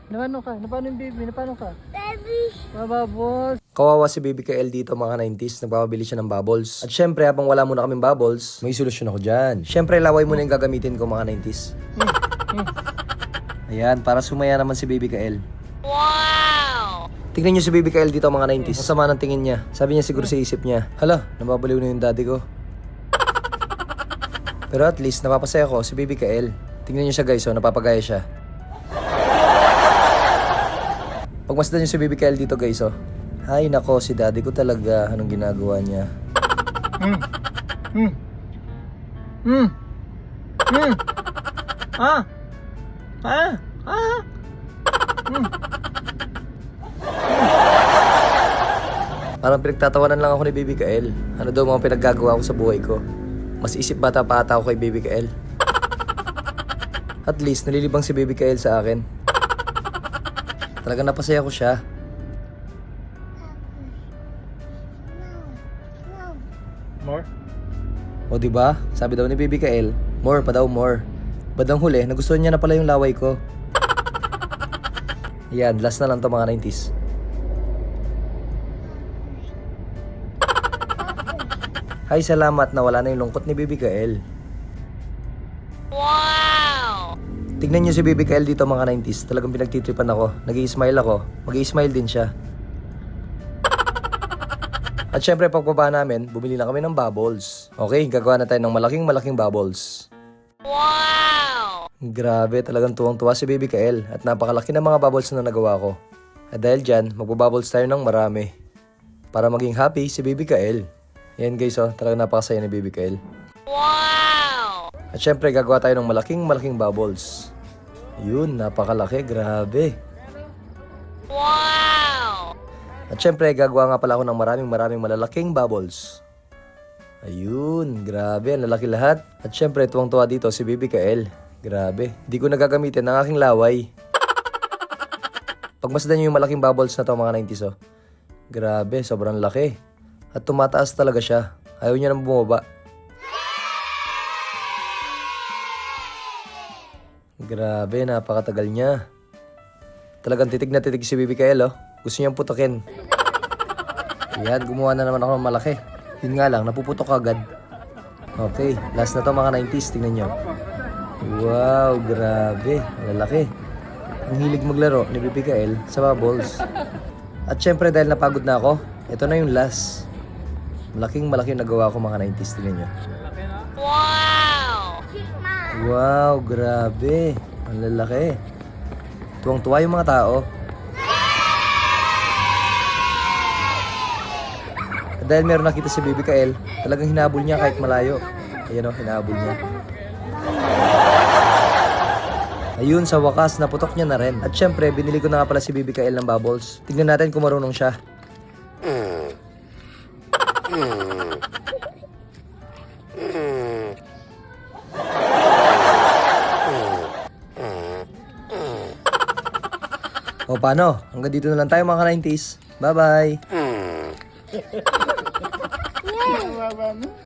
Napano ka? Napano yung baby? Napano ka? Baby. Bubbles. Kawawa si Baby Kael dito mga 90s, nagpapabili siya ng bubbles. At syempre, habang wala muna kaming bubbles, may solusyon ako dyan. Syempre, laway muna yung gagamitin ko mga 90s. Ayan, para sumaya naman si Baby Kael. Wow! Tingnan nyo si Baby Kael dito mga 90s. Masama ng tingin niya. Sabi niya siguro sa isip niya, hala, nababaliw na yung daddy ko. Pero at least, napapasaya ko si Baby Kael. Tingnan nyo siya guys, oh, napapagaya siya. Pagmasdan nyo si Baby Kael dito guys, oh. Ay nako, si daddy ko talaga. Anong ginagawa niya? Parang pinagtatawanan lang ako ni Baby Kael. Ano daw mga pinaggagawa ko sa buhay ko? Mas isip bata pa ata ako kay Baby Kael. At least, nalilibang si Baby Kael sa akin. Talagang napasaya ko siya. More? O diba? Sabi daw ni Baby Kael, more pa daw, more. Badang huli, nagustuhan niya na pala yung laway ko. Yan, last na lang to mga 90s. Ay, salamat na wala na yung lungkot ni Baby Kael. Wow! Tignan niyo si Baby Kael dito mga 90s. Talagang pinagtitripan ako. Nag-i-smile ako. Mag-i-smile din siya. At syempre, pagbaba namin, bumili na kami ng bubbles. Okay, gagawa na tayo ng malaking bubbles. Wow! Grabe, talagang tuwang-tuwa si Baby Kael. At napakalaki ng mga bubbles na nagawa ko. At dahil dyan, magbububbles tayo ng marami. Para maging happy si Baby Kael. Yan guys, oh, talagang napakasaya ni Baby Kael. Wow! At syempre, gagawa tayo ng malaking bubbles. Yun, napakalaki, grabe. Wow! At syempre, gagawa nga pala ako ng maraming malalaking bubbles. Ayun, grabe, ang lalaki lahat. At syempre, tuwang-tuwa dito si Baby Kael. Grabe, di ko nagagamitin ng aking laway. Pagmasdan nyo yung malaking bubbles na to mga 90s, oh. Grabe, sobrang laki. At tumataas talaga siya. Ayaw niya nang bumaba. Grabe, napakatagal niya. Talagang titig na titig si Baby Kael, oh. Gusto niyang putokin. Yan, gumawa na naman ako ng malaki. Yun nga lang, napuputok agad. Okay, last na to mga 90s. Tingnan nyo. Wow, grabe. Ang lalaki. Ang hilig maglaro ni Baby Kael sa bubbles. At syempre, dahil napagod na ako, ito na yung last. Malaking yung nagawa ko mga 90s. Tingnan nyo. Wow! Wow, grabe. Ang lalaki. Tuwang-tuwa yung mga tao. At dahil meron nakita si Baby Kael, talagang hinabol niya kahit malayo. Ayan o, hinabol niya. Ayun, sa wakas, naputok niya na rin. At syempre, binili ko na nga pala si Baby Kael ng bubbles. Tignan natin kung marunong siya. O paano? Hanggang dito na lang tayo mga 90s. Bye-bye!